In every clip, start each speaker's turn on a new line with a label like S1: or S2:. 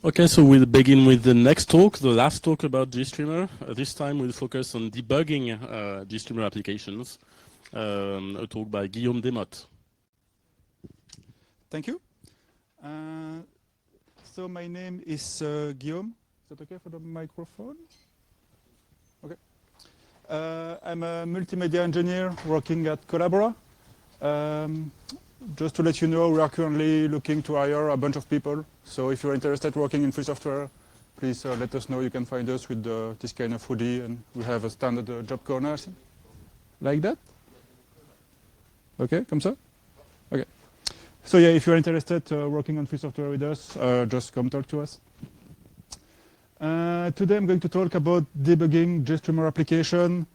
S1: Okay, so we'll begin with the next talk, the last talk about GStreamer. This time we'll focus on debugging GStreamer applications. A talk by Guillaume Desmottes.
S2: Thank you. So my name is Guillaume. Is that okay for the microphone? Okay. I'm a multimedia engineer working at Collabora. Just to let you know, we are currently looking to hire a bunch of people. So if you're interested working in free software, please let us know. You can find us with this kind of hoodie, and we have a standard job corner. Like that? Okay, comme ça? Okay. So yeah, if you're interested working on free software with us, just come talk to us. Today I'm going to talk about debugging GStreamer application,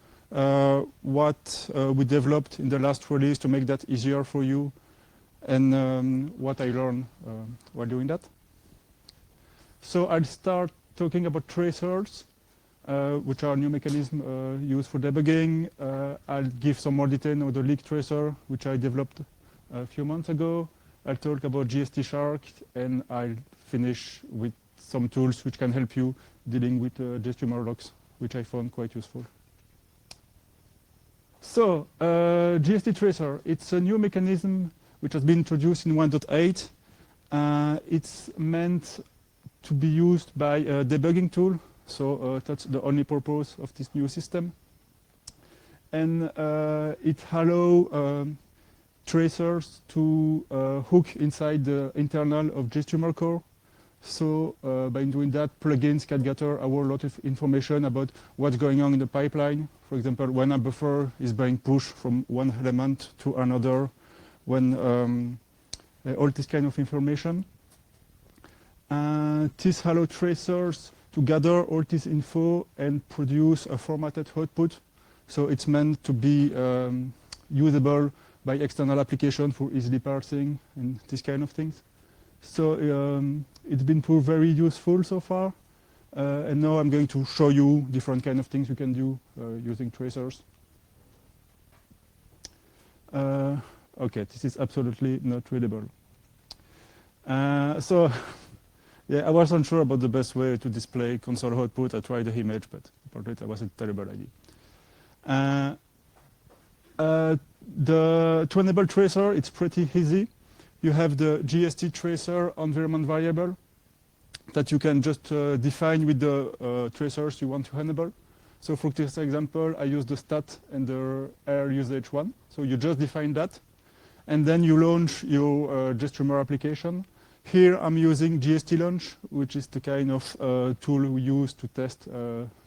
S2: what we developed in the last release to make that easier for you, and what I learned while doing that. So I'll start talking about tracers, which are a new mechanism used for debugging. I'll give some more detail on the leak tracer, which I developed a few months ago. I'll talk about GST-Shark, and I'll finish with some tools which can help you dealing with GStreamer logs, which I found quite useful. So GST-Tracer, it's a new mechanism which has been introduced in 1.8. It's meant to be used by a debugging tool, so that's the only purpose of this new system. And it allows tracers to hook inside the internal of GStreamer core. So by doing that, plugins can gather a whole lot of information about what's going on in the pipeline. For example, when a buffer is being pushed from one element to another, when all this kind of information. This allows tracers to gather all this info and produce a formatted output. So it's meant to be usable by external application for easily parsing and this kind of things. So it's been proved very useful so far. And now I'm going to show you different kind of things you can do using tracers. Okay, this is absolutely not readable. So yeah, I was unsure about the best way to display console output. I tried the image, but apparently that was a terrible idea. To enable tracer, it's pretty easy. You have the GST tracer environment variable that you can just define with the tracers you want to enable. So for this example, I use the stat and the air usage one. So you just define that, and then you launch your GStreamer application. Here I'm using GST launch, which is the kind of tool we use to test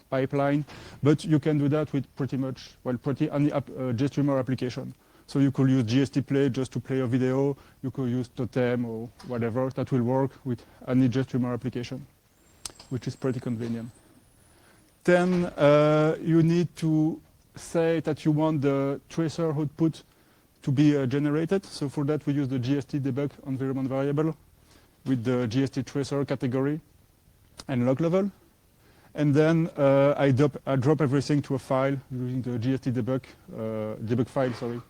S2: pipeline, but you can do that with pretty much, well, pretty any GStreamer application. So you could use GST play just to play a video. You could use Totem or whatever. That will work with any GStreamer application, which is pretty convenient. Then you need to say that you want the tracer output to be generated. So for that, we use the GST debug environment variable with the GST tracer category and log level. And then I drop everything to a file using the GST debug file, sorry,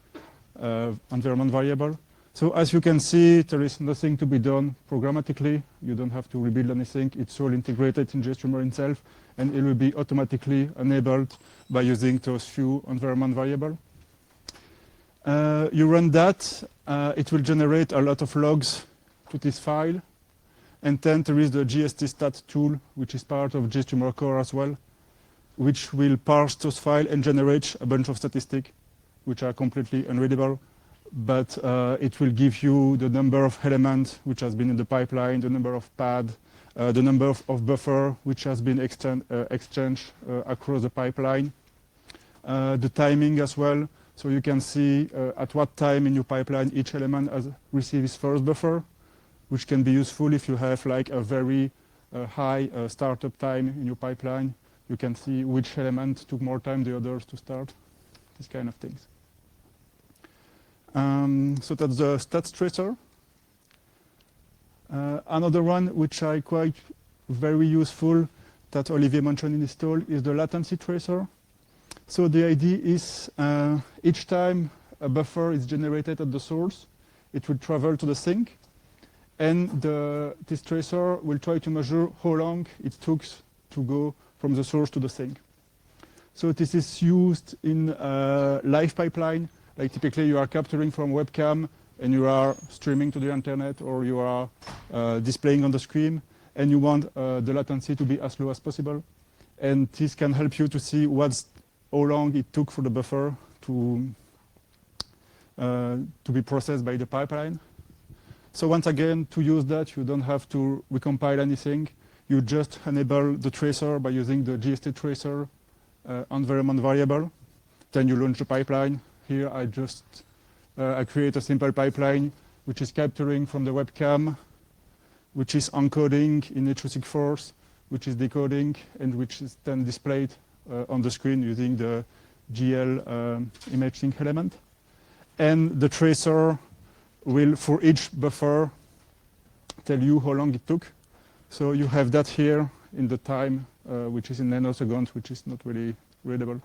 S2: environment variable. So as you can see, there is nothing to be done programmatically. You don't have to rebuild anything. It's all integrated in GStreamer itself, and it will be automatically enabled by using those few environment variables. You run that, it will generate a lot of logs to this file. And then there is the GST stat tool, which is part of GStreamer core as well, which will parse those files and generate a bunch of statistics, which are completely unreadable. But it will give you the number of elements which has been in the pipeline, the number of pads, the number of buffer which has been exchanged across the pipeline, the timing as well. So you can see at what time in your pipeline each element has received its first buffer, which can be useful if you have like a very high startup time in your pipeline. You can see which element took more time than the others to start, these kind of things. So that's the stats tracer. Another one which I quite very useful that Olivier mentioned in his talk is the latency tracer. So the idea is each time a buffer is generated at the source, it will travel to the sink. And this tracer will try to measure how long it took to go from the source to the sink. So this is used in a live pipeline. Like typically you are capturing from webcam and you are streaming to the internet, or you are displaying on the screen, and you want the latency to be as low as possible. And this can help you to see how long it took for the buffer to be processed by the pipeline. So once again, to use that, you don't have to recompile anything. You just enable the tracer by using the GStreamer environment variable. Then you launch the pipeline. Here I create a simple pipeline which is capturing from the webcam, which is encoding in h.264, which is decoding, and which is then displayed on the screen using the GL image sync element. And the tracer will, for each buffer, tell you how long it took. So you have that here in the time, which is in nanoseconds, which is not really readable.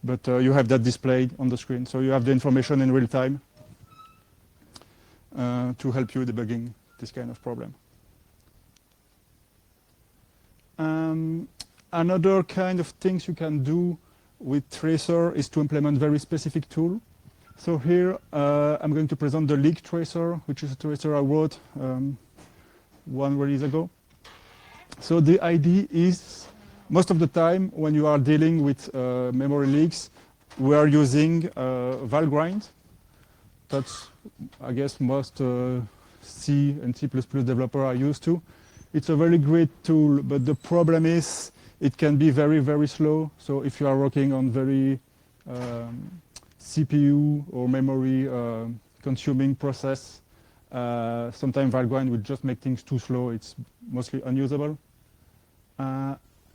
S2: But you have that displayed on the screen. So you have the information in real time to help you debugging this kind of problem. Another kind of things you can do with tracer is to implement very specific tool. So here I'm going to present the leak tracer, which is a tracer I wrote one release ago. So the idea is, most of the time when you are dealing with memory leaks, we are using Valgrind. That's, I guess, most C and C++ developers are used to. It's a very great tool, but the problem is it can be very, very slow. So if you are working on very CPU or memory consuming process, sometimes Valgrind will just make things too slow. It's mostly unusable.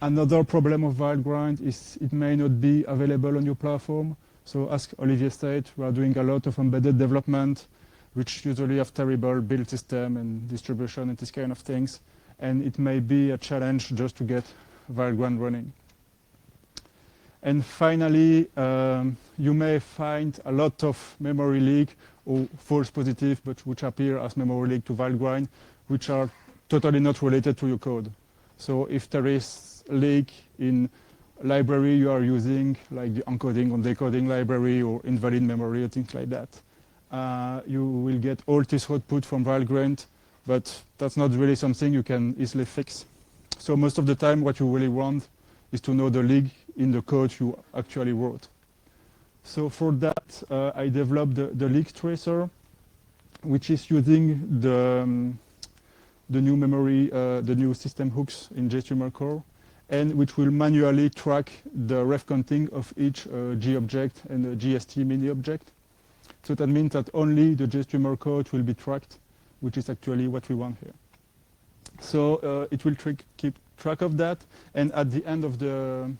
S2: Another problem of Valgrind is it may not be available on your platform. So as Olivier said, we are doing a lot of embedded development, which usually have terrible build system and distribution and this kind of things. And it may be a challenge just to get Valgrind running. And finally, you may find a lot of memory leak or false positive, but which appear as memory leak to Valgrind, which are totally not related to your code. So if there is a leak in library you are using, like the encoding or decoding library or invalid memory or things like that, you will get all this output from Valgrind, but that's not really something you can easily fix. So most of the time what you really want is to know the leak in the code you actually wrote. So for that, I developed the leak tracer, which is using the new memory, the new system hooks in GStreamer core, and which will manually track the ref counting of each G object and the GST mini object. So that means that only the GStreamer code will be tracked, which is actually what we want here. So it will keep track of that, and at the end of the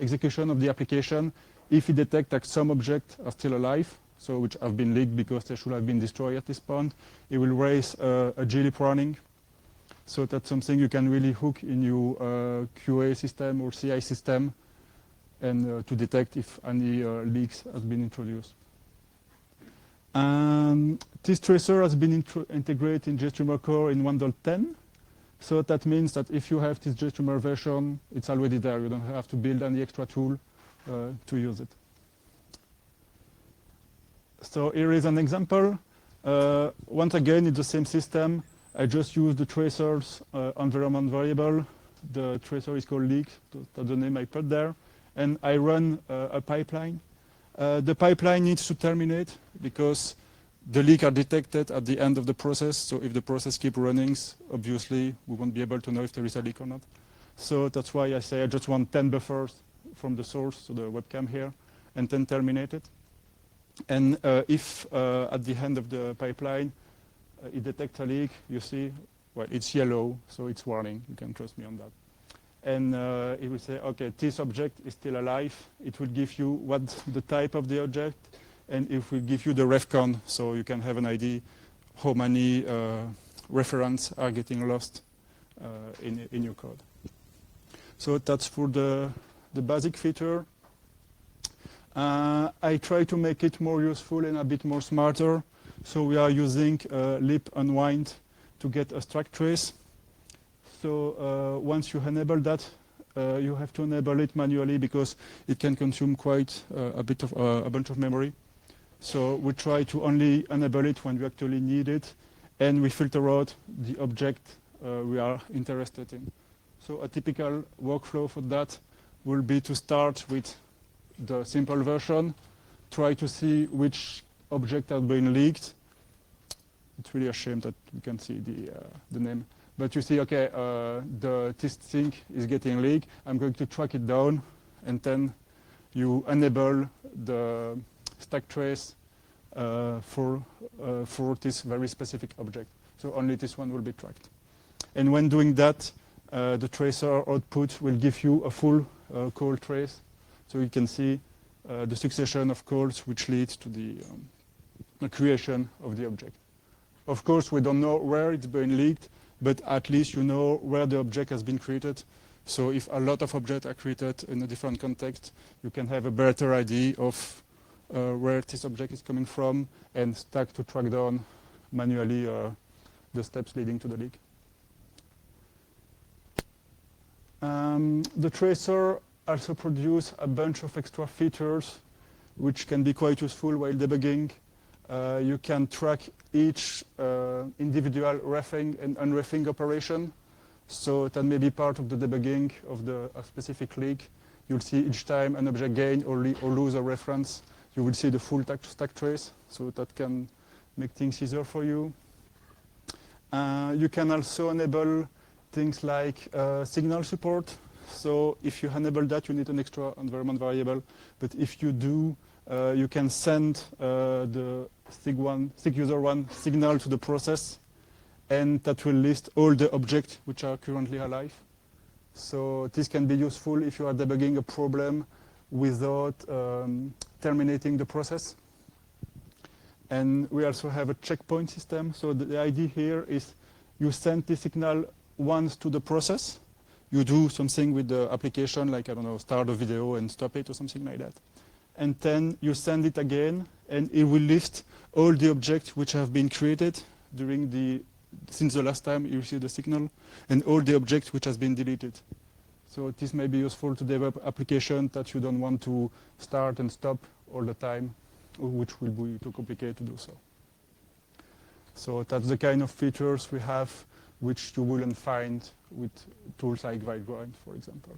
S2: execution of the application, if it detects that some objects are still alive, so which have been leaked because they should have been destroyed at this point, it will raise a glib warning. So that's something you can really hook in your QA system or CI system, and to detect if any leaks have been introduced. This tracer has been integrated in GStreamer core in 1.10. So that means that if you have this GStreamer version, it's already there. You don't have to build any extra tool to use it. So here is an example. Once again, it's the same system. I just use the tracer's environment variable. The tracer is called leak. That's the name I put there. And I run a pipeline. The pipeline needs to terminate because the leak are detected at the end of the process. So if the process keeps running, obviously we won't be able to know if there is a leak or not. So that's why I say I just want 10 buffers from the source, so the webcam here, and then terminate it. And if at the end of the pipeline it detects a leak, you see, well, it's yellow, so it's warning. You can trust me on that. And it will say, okay, this object is still alive. It will give you what the type of the object, and it will give you the ref count, so you can have an idea how many references are getting lost in your code. So that's for the basic feature. I try to make it more useful and a bit more smarter. So we are using lip unwind to get a stack trace. So once you enable that, you have to enable it manually because it can consume quite a bunch of memory. So we try to only enable it when we actually need it, and we filter out the object we are interested in. So a typical workflow for that will be to start with the simple version, try to see which object has been leaked. It's really a shame that we can see the name. But you see, okay, this thing is getting leaked. I'm going to track it down, and then you enable the stack trace for this very specific object. So only this one will be tracked. And when doing that, the tracer output will give you a full call trace. So you can see the succession of calls which leads to the creation of the object. Of course, we don't know where it's been leaked, but at least you know where the object has been created. So if a lot of objects are created in a different context, you can have a better idea of where this object is coming from and start to track down manually the steps leading to the leak. The tracer also produces a bunch of extra features which can be quite useful while debugging. You can track each individual reffing and unreffing operation. So that may be part of the debugging of a specific leak. You'll see each time an object gain or lose a reference, you will see the full stack trace. So that can make things easier for you. You can also enable things like signal support. So if you enable that, you need an extra environment variable. But if you do, you can send the SIG-user1 signal to the process, and that will list all the objects which are currently alive. So this can be useful if you are debugging a problem without terminating the process. And we also have a checkpoint system. So the idea here is you send the signal once to the process. You do something with the application, like, I don't know, start a video and stop it or something like that. And then you send it again, and it will list all the objects which have been created since the last time you received the signal, and all the objects which has been deleted. So this may be useful to develop applications that you don't want to start and stop all the time, which will be too complicated to do so. So that's the kind of features we have which you wouldn't find with tools like Vagrant, for example.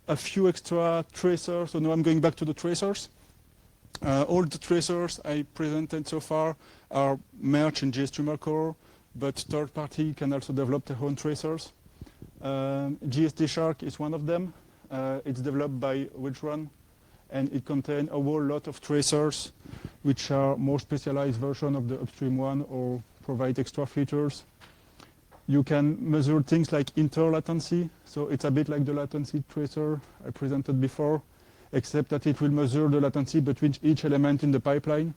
S2: A few extra tracers. So now I'm going back to the tracers. All the tracers I presented so far are merged in GStreamer core, but third party can also develop their own tracers. GStShark is one of them. It's developed by Widrun, and it contains a whole lot of tracers which are more specialized version of the upstream one or provide extra features. You can measure things like interlatency. So it's a bit like the latency tracer I presented before, except that it will measure the latency between each element in the pipeline,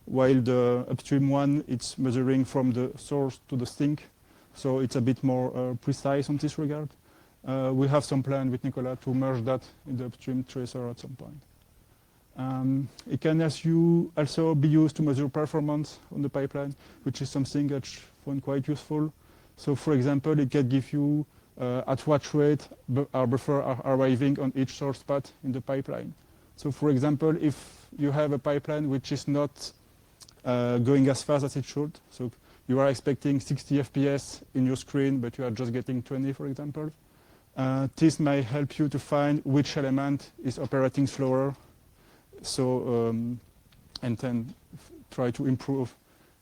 S2: while the upstream one, it's measuring from the source to the sink. So it's a bit more precise on this regard. We have some plan with Nicolas to merge that in the upstream tracer at some point. It can also be used to measure performance on the pipeline, which is something that's found quite useful. So for example, it can give you at what rate our buffer are arriving on each source path in the pipeline. So for example, if you have a pipeline which is not going as fast as it should, so you are expecting 60 FPS in your screen, but you are just getting 20, for example, this might help you to find which element is operating slower. So, and then try to improve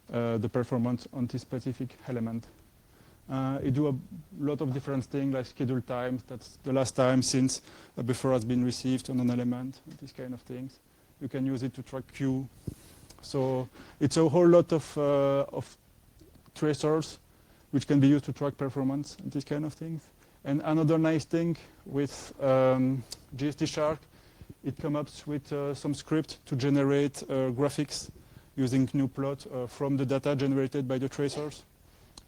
S2: the performance on this specific element. It do a lot of different things like schedule times. That's the last time since a buffer has been received on an element, these kind of things. You can use it to track queue. So it's a whole lot of tracers which can be used to track performance and these kind of things. And another nice thing with GStShark, it comes up with some script to generate graphics using GNU plot from the data generated by the tracers.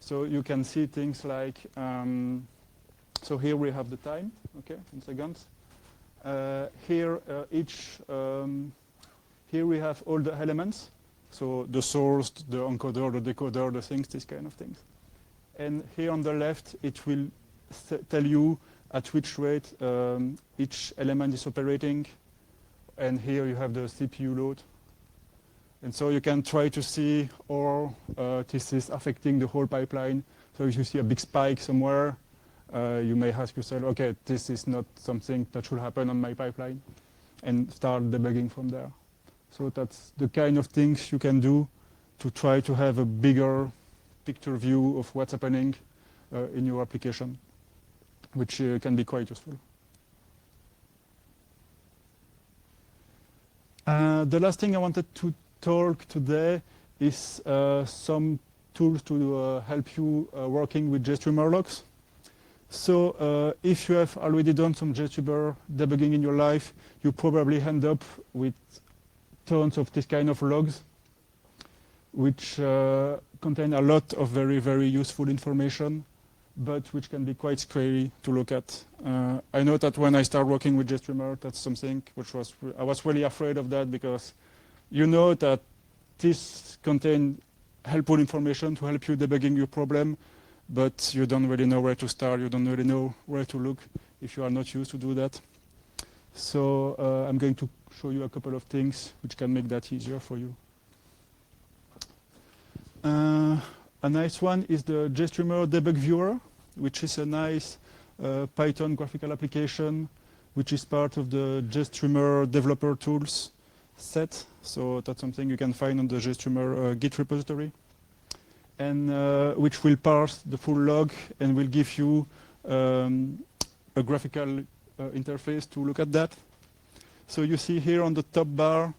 S2: So you can see things like, so here we have the time, okay, in seconds. Here we have all the elements. So the source, the encoder, the decoder, the things, these kind of things. And here on the left, it will tell you at which rate each element is operating. And here you have the CPU load. And so you can try to see how this is affecting the whole pipeline. So if you see a big spike somewhere, you may ask yourself, okay, this is not something that should happen on my pipeline, and start debugging from there. So that's the kind of things you can do to try to have a bigger picture view of what's happening in your application, which can be quite useful. The last thing I wanted to talk today is some tools to help you working with GStreamer logs. So if you have already done some GStreamer debugging in your life, you probably end up with tons of this kind of logs, which contain a lot of very, very useful information, but which can be quite scary to look at. I know that when I started working with GStreamer, that's something which I was really afraid of that, because you know that this contains helpful information to help you debugging your problem, but you don't really know where to start, you don't really know where to look if you are not used to do that. So I'm going to show you a couple of things which can make that easier for you. A nice one is the GStreamer debug viewer, which is a nice Python graphical application, which is part of the GStreamer developer tools set. So that's something you can find on the GStreamer Git repository, and which will parse the full log and will give you a graphical interface to look at that. So you see here on the top bar,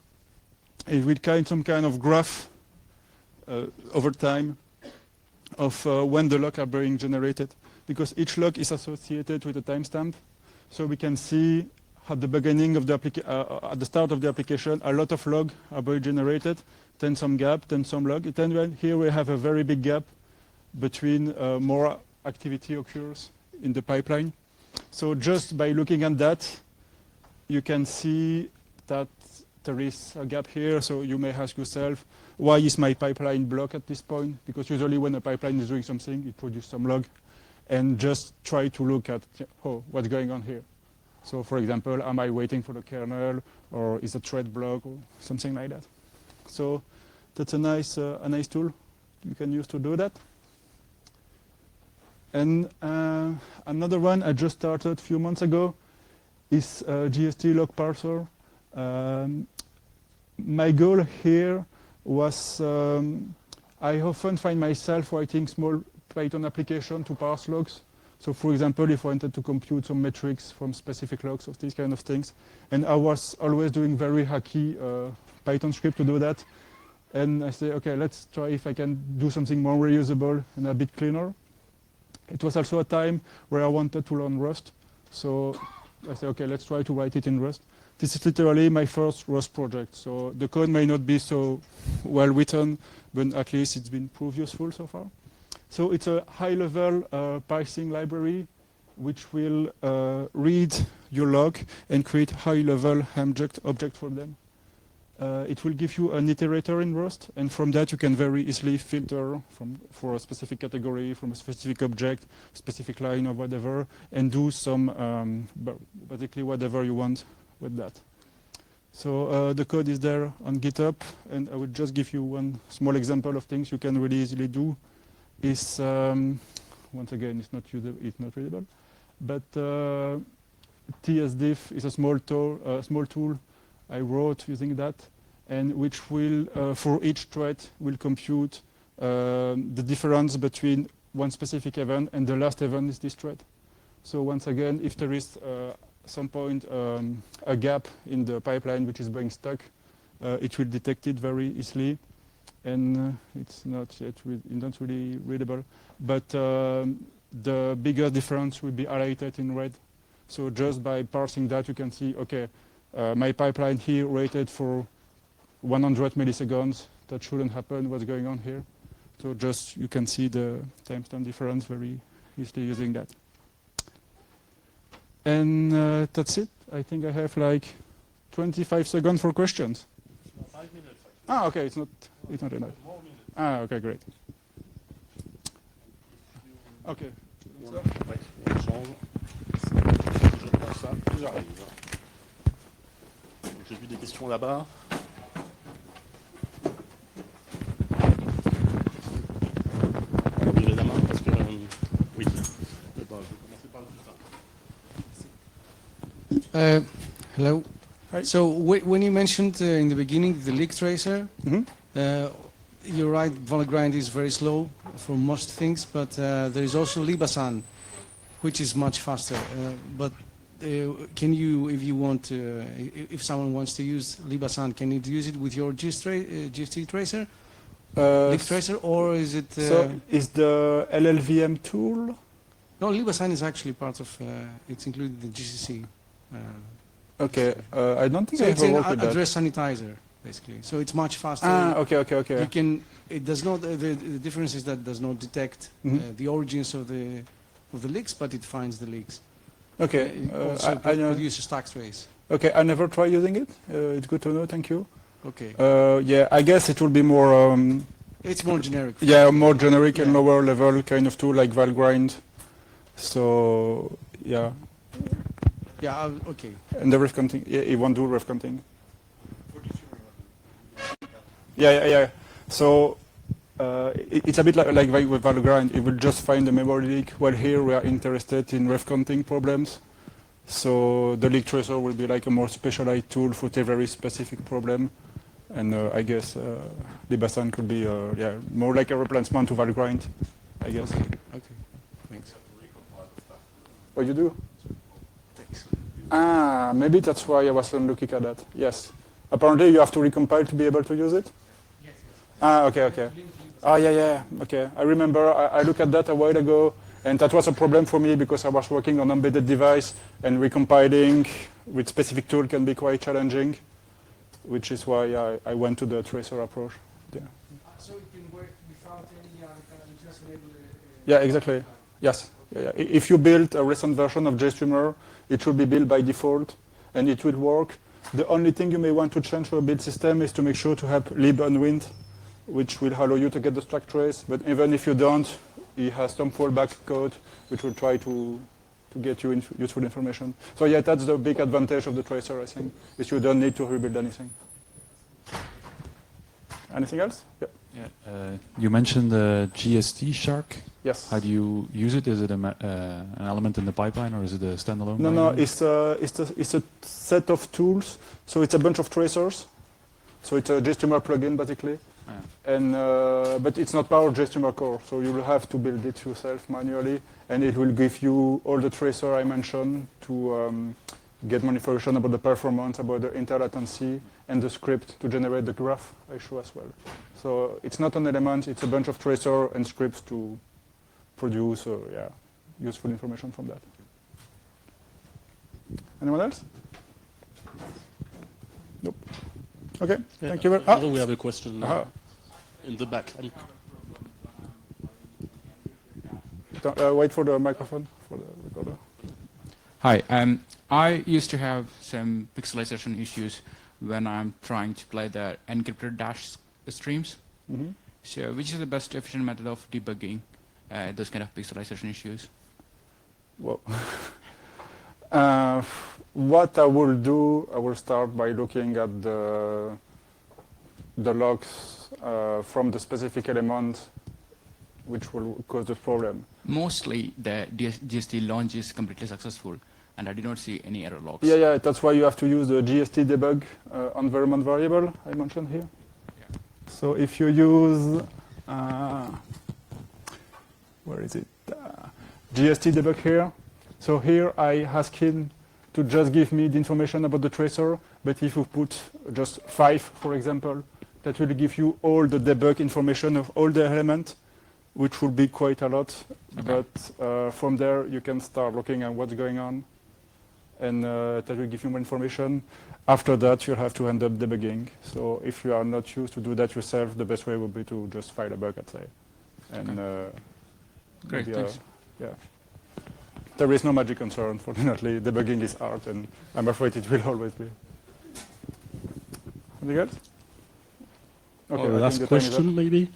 S2: it will kind some kind of graph over time of when the logs are being generated, because each log is associated with a timestamp. So we can see at the beginning of the at the start of the application, a lot of logs are being generated, then some gap, then some log. Then here we have a very big gap between more activity occurs in the pipeline. So just by looking at that, you can see that there is a gap here. So you may ask yourself, why is my pipeline blocked at this point? Because usually when a pipeline is doing something, it produces some log. And just try to look at, oh, what's going on here? So for example, am I waiting for the kernel, or is a thread block, or something like that? So that's a nice tool you can use to do that. And another one I just started a few months ago is GST log parser. My goal here was I often find myself writing small Python application to parse logs. So for example, if I wanted to compute some metrics from specific logs of these kind of things, and I was always doing very hacky Python script to do that. And I say, okay, let's try if I can do something more reusable and a bit cleaner. It was also a time where I wanted to learn Rust. So I said, okay, let's try to write it in Rust. This is literally my first Rust project. So the code may not be so well written, but at least it's been proved useful so far. So it's a high-level parsing library which will read your log and create high-level object for them. It will give you an iterator in Rust, and from that you can very easily filter for a specific category, from a specific object, specific line or whatever, and do some basically whatever you want with that. So the code is there on GitHub, and I will just give you one small example of things you can really easily do. Is once again, it's not readable, but tsdiff is a small tool I wrote using that, and which will, for each thread, will compute the difference between one specific event and the last event is this thread. So once again, if there is some point a gap in the pipeline which is being stuck, it will detect it very easily, and it's not yet not really readable. But the bigger difference will be highlighted in red. So just by parsing that, you can see, okay, my pipeline here rated for 100 milliseconds. That shouldn't happen. What's going on here? So just you can see the timestamp difference very easily using that. And that's it. I think I have like 25 seconds for questions.
S1: 5 minutes.
S2: Ah, okay. It's not It's not enough. Ah, okay, great. Okay.
S1: Ouais, on change. Je prends ça, j'arrive. J'ai vu des questions là-bas. On va lever la main parce que... oui. Je vais commencer par le plus simple.
S3: Hello.
S2: Hi.
S3: So when you mentioned in the beginning the leak tracer,
S2: Mhm.
S3: you're right, Volgrind is very slow for most things, but there is also Libasan, which is much faster. But can you, if you want, if someone wants to use Libasan, can you use it with your GST tracer, leak tracer, or is it?
S2: So is the LLVM tool?
S3: No, Libasan is actually part of. It's included in the GCC.
S2: Okay, I don't think
S3: So
S2: I
S3: it's
S2: ever
S3: an
S2: worked with that.
S3: address sanitizer, basically. So it's much faster.
S2: Ah, okay.
S3: You can. It does not. The difference is that it does not detect the origins of the leaks, but it finds the leaks.
S2: Okay,
S3: It also
S2: I know.
S3: produces stack trace.
S2: Okay, I never tried using it. It's good to know. Thank you.
S3: Okay.
S2: Yeah, I guess it will be more.
S3: It's more generic.
S2: Yeah, more generic and
S3: Yeah.
S2: lower level kind of tool like Valgrind. So yeah,
S3: Yeah. Okay.
S2: and the ref counting. Yeah, it won't do ref counting. Yeah. So it's a bit like with Valgrind. It will just find the memory leak. While here we are interested in ref counting problems. So the leak tracer will be like a more specialized tool for a very specific problem. And I guess Libasan could be yeah, more like a replacement to Valgrind, I guess.
S3: Okay. Thanks.
S2: Oh, you do?
S3: Thanks.
S2: Ah, maybe that's why I wasn't looking at that. Yes. Apparently you have to recompile to be able to use it?
S3: Yes.
S2: Ah, okay. Ah, yeah. Okay. I remember I looked at that a while ago, and that was a problem for me because I was working on embedded device, and recompiling with specific tool can be quite challenging, which is why I went to the tracer approach. Yeah.
S3: So it can work without any just enable.
S2: Yeah, exactly. Yes. Yeah. If you build a recent version of GStreamer, it should be built by default, and it will work. The only thing you may want to change for a build system is to make sure to have lib unwind, which will allow you to get the stack trace. But even if you don't, it has some fallback code which will try to get you useful information. So yeah, that's the big advantage of the tracer, I think, is you don't need to rebuild anything. Anything else? Yeah.
S4: Yeah. You mentioned the GST Shark.
S2: Yes.
S4: How do you use it? Is it an element in the pipeline, or is it a standalone?
S2: No.
S4: binary?
S2: It's a set of tools. So it's a bunch of tracers. So it's a GStreamer plugin basically.
S4: Yeah.
S2: And but it's not part of GStreamer core. So you will have to build it yourself manually, and it will give you all the tracer I mentioned to get more information about the performance, about the interlatency, and the script to generate the graph I show as well. So it's not an element, it's a bunch of tracer and scripts to produce useful information from that. Anyone else? Nope. Okay,
S1: Yeah,
S2: thank you very
S1: I know we have a question in the back.
S2: Wait for the microphone for the recorder.
S5: Hi, I used to have some pixelization issues when I'm trying to play the encrypted dash streams.
S2: Mm-hmm.
S5: So which is the best efficient method of debugging those kind of pixelization issues?
S2: Well, what I will do, I will start by looking at the logs from the specific element which will cause the problem.
S5: Mostly the GST launch is completely successful, and I did not see any error logs.
S2: Yeah, that's why you have to use the GST debug environment variable I mentioned here.
S5: Yeah.
S2: So if you use, where is it? GST debug here. So here I ask him to just give me the information about the tracer, but if you put just 5, for example, that will give you all the debug information of all the elements, which will be quite a lot.
S5: Okay.
S2: But from there, you can start looking at what's going on, and that will give you more information. After that, you'll have to end up debugging. So if you are not used to do that yourself, the best way would be to just file a bug, I'd say. And
S5: Great,
S2: maybe,
S5: thanks.
S2: yeah. There is no magic answer, unfortunately. Debugging is art, and I'm afraid it will always be. Anything else? Okay,
S1: Or
S2: I
S1: last
S2: think the time is up.
S1: question, maybe?